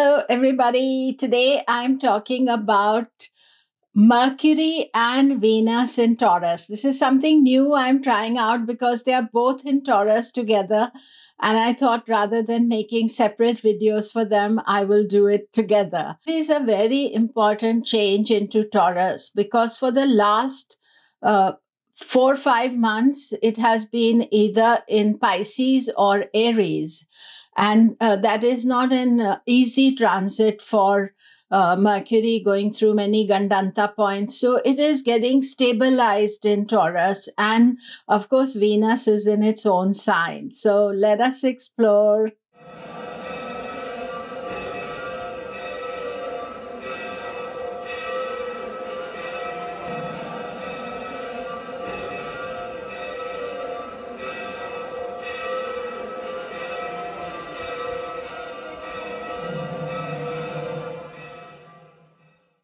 Hello, everybody. Today I'm talking about Mercury and Venus in Taurus. This is something new I'm trying out because they are both in Taurus together. And I thought rather than making separate videos for them, I will do it together. It is a very important change into Taurus because for the last 4 or 5 months, it has been either in Pisces or Aries. And that is not an easy transit for Mercury going through many Gandanta points. So it is getting stabilized in Taurus. And of course, Venus is in its own sign. So let us explore.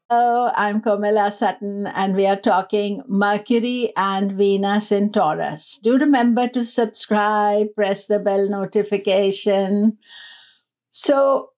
Hello, I'm Komila Sutton, and we are talking Mercury and Venus in Taurus. Do remember to subscribe, press the bell notification. So,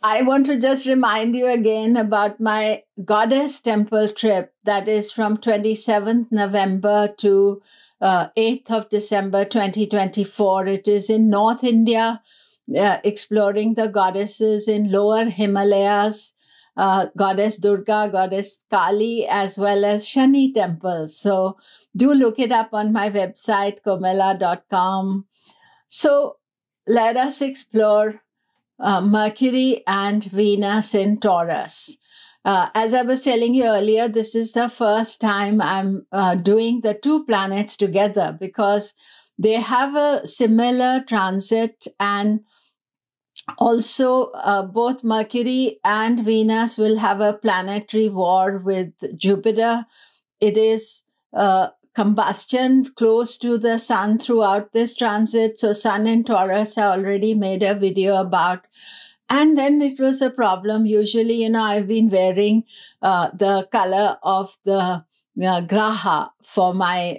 I want to just remind you again about my Goddess Temple trip that is from 27th November to 8th of December 2024. It is in North India, exploring the goddesses in lower Himalayas. Goddess Durga, Goddess Kali, as well as Shani temples. So do look it up on my website, komila.com. So let us explore Mercury and Venus in Taurus. As I was telling you earlier, this is the first time I'm doing the two planets together because they have a similar transit, and also, both Mercury and Venus will have a planetary war with Jupiter. It is combustion close to the sun throughout this transit. So Sun in Taurus, I already made a video about. And then it was a problem. Usually, I've been wearing the color of the graha for my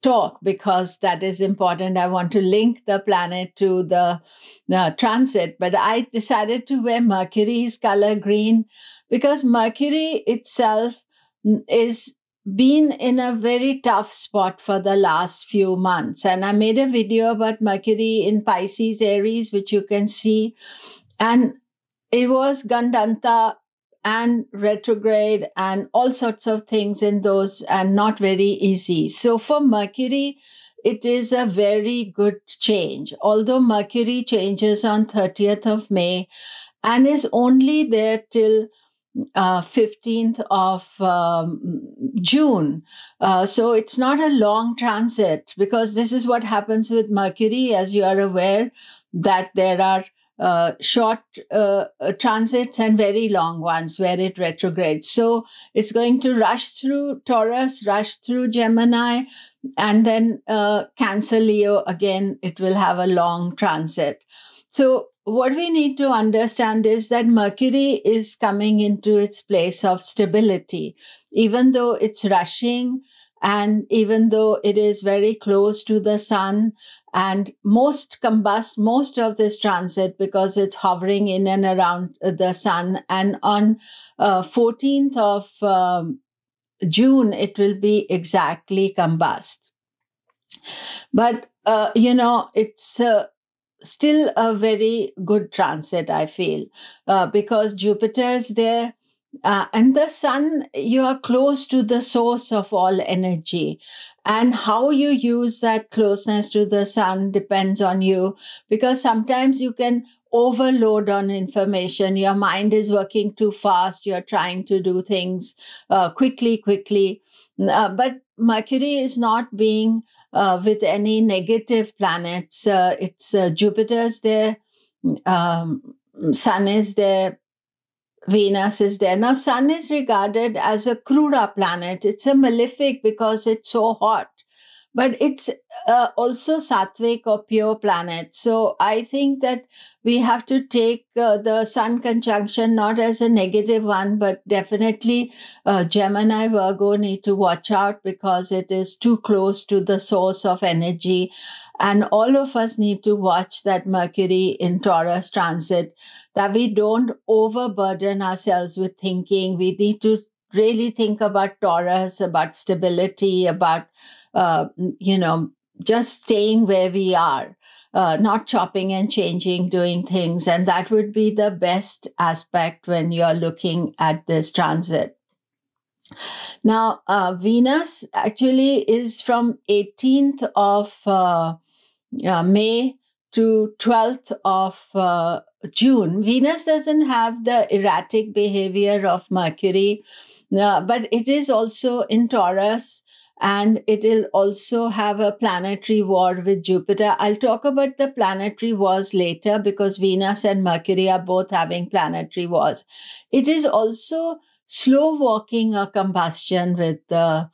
talk because that is important. I want to link the planet to the transit, but I decided to wear Mercury's color green because Mercury itself is been in a very tough spot for the last few months. And I made a video about Mercury in Pisces, Aries, which you can see. And it was Gandanta and retrograde and all sorts of things in those, and not very easy. So for Mercury, it is a very good change. Although Mercury changes on 30th of May and is only there till 15th of June. So it's not a long transit because this is what happens with Mercury, as you are aware, that there are short transits and very long ones where it retrogrades. So it's going to rush through Taurus, rush through Gemini, and then Cancer, Leo. Again, it will have a long transit. So what we need to understand is that Mercury is coming into its place of stability, even though it's rushing and even though it is very close to the sun, and most of this transit because it's hovering in and around the sun. And on 14th of June, it will be exactly combust. But, it's still a very good transit, I feel, because Jupiter is there. And the sun, you are close to the source of all energy. And how you use that closeness to the sun depends on you, because sometimes you can overload on information. Your mind is working too fast. You're trying to do things quickly. But Mercury is not being with any negative planets. It's Jupiter's there, Sun is there, Venus is there. Now, Sun is regarded as a Kruda planet. It's a malefic because it's so hot. but it's also sattvic or pure planet. So I think that we have to take the sun conjunction not as a negative one, but definitely Gemini Virgo need to watch out because it is too close to the source of energy. And all of us need to watch that Mercury in Taurus transit, that we don't overburden ourselves with thinking. We need to really think about Taurus, about stability, about, just staying where we are, not chopping and changing, doing things. And that would be the best aspect when you're looking at this transit. Now, Venus actually is from 18th of May to 12th of June. Venus doesn't have the erratic behavior of Mercury, but it is also in Taurus, and it will also have a planetary war with Jupiter. I'll talk about the planetary wars later because Venus and Mercury are both having planetary wars. It is also slow walking a combustion with the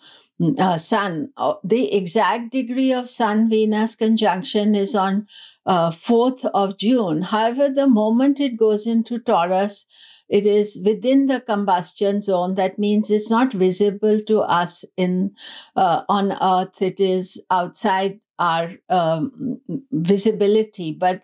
Sun. The exact degree of Sun-Venus conjunction is on 4th of June. However, the moment it goes into Taurus, it is within the combustion zone. That means it's not visible to us on Earth. It is outside our visibility, but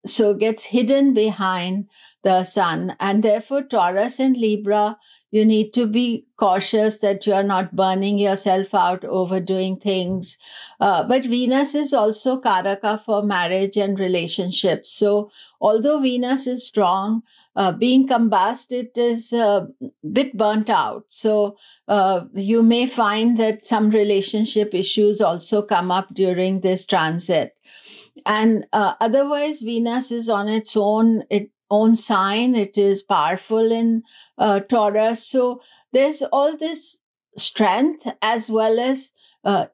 so gets hidden behind the sun. And therefore, Taurus and Libra, you need to be cautious that you're not burning yourself out overdoing things. But Venus is also Karaka for marriage and relationships. So although Venus is strong, being combust, it is a bit burnt out. So you may find that some relationship issues also come up during this transit. And otherwise, Venus is on its own sign. It is powerful in Taurus. So there's all this strength as well as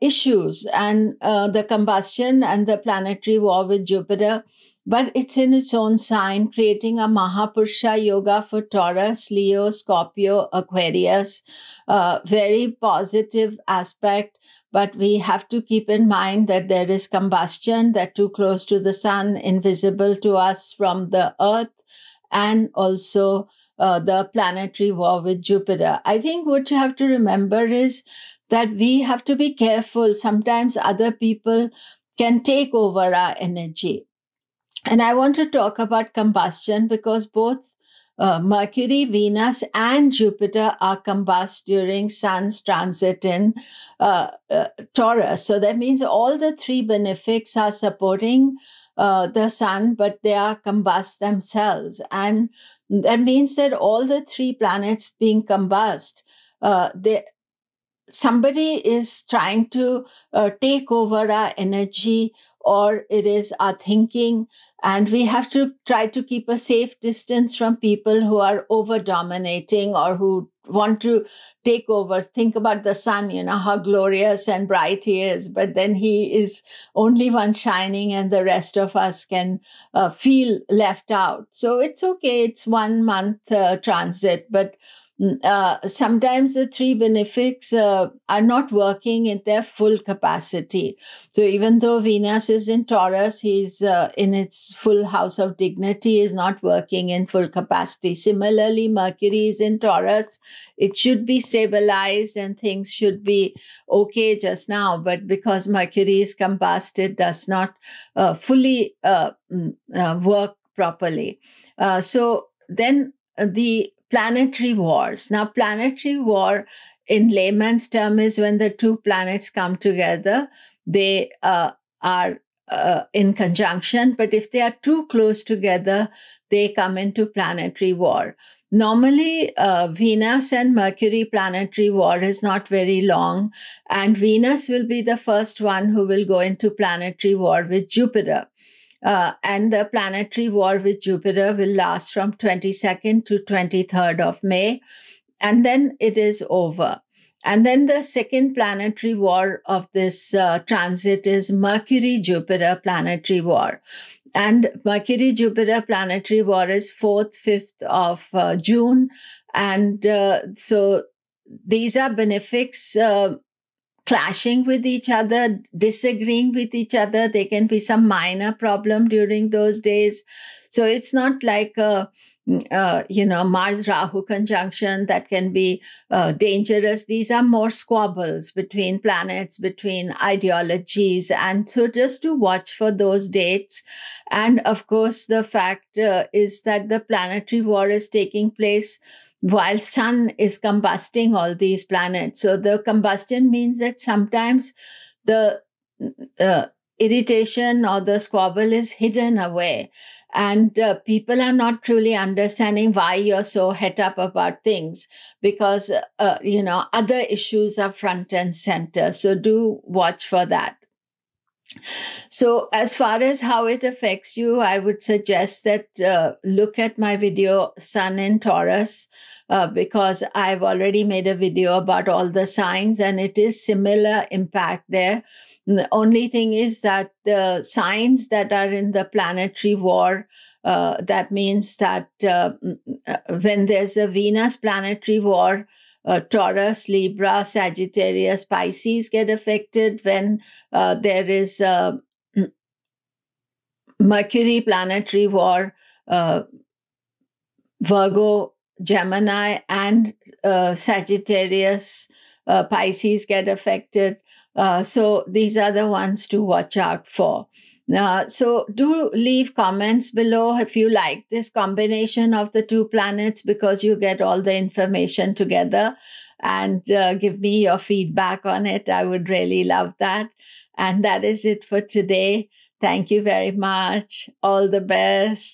issues, and the combustion and the planetary war with Jupiter. But it's in its own sign, creating a Mahapurusha yoga for Taurus, Leo, Scorpio, Aquarius. Very positive aspect. But we have to keep in mind that there is combustion, that too close to the sun, invisible to us from the earth, and also the planetary war with Jupiter. I think what you have to remember is that we have to be careful. Sometimes other people can take over our energy. And I want to talk about combustion because both Mercury, Venus, and Jupiter are combust during Sun's transit in Taurus. So that means all the three benefics are supporting the Sun, but they are combust themselves. And that means that all the three planets being combust, somebody is trying to take over our energy, or it is our thinking. And we have to try to keep a safe distance from people who are over dominating or who want to take over. Think about the sun, how glorious and bright he is, but then he is only one shining and the rest of us can feel left out. So it's okay. It's 1 month transit, but sometimes the three benefics are not working in their full capacity. So even though Venus is in Taurus, he's in its full house of dignity, is not working in full capacity. Similarly, Mercury is in Taurus. It should be stabilized and things should be okay just now. But because Mercury is combust, it does not fully work properly. So then the planetary wars. Now, planetary war in layman's term is when the two planets come together. They are in conjunction, but if they are too close together, they come into planetary war. Normally, Venus and Mercury planetary war is not very long, and Venus will be the first one who will go into planetary war with Jupiter. And the planetary war with Jupiter will last from 22nd to 23rd of May, and then it is over. And then the second planetary war of this transit is Mercury-Jupiter planetary war. And Mercury-Jupiter planetary war is 4th, 5th of June. And so these are benefics clashing with each other, disagreeing with each other. There can be some minor problem during those days. So it's not like Mars Rahu conjunction that can be dangerous. These are more squabbles between planets, between ideologies. And so just to watch for those dates. And of course, the fact is that the planetary war is taking place while sun is combusting all these planets. So the combustion means that sometimes the irritation or the squabble is hidden away. And people are not truly understanding why you're so het up about things, because, other issues are front and center. So do watch for that. So as far as how it affects you, I would suggest that look at my video, Sun in Taurus, because I've already made a video about all the signs and it is similar impact there. The only thing is that the signs that are in the planetary war, that means that when there's a Venus planetary war, Taurus, Libra, Sagittarius, Pisces get affected. When there is Mercury planetary war, Virgo, Gemini, and Sagittarius, Pisces get affected. So these are the ones to watch out for. So do leave comments below if you like this combination of the two planets, because you get all the information together, and give me your feedback on it. I would really love that. And that is it for today. Thank you very much. All the best.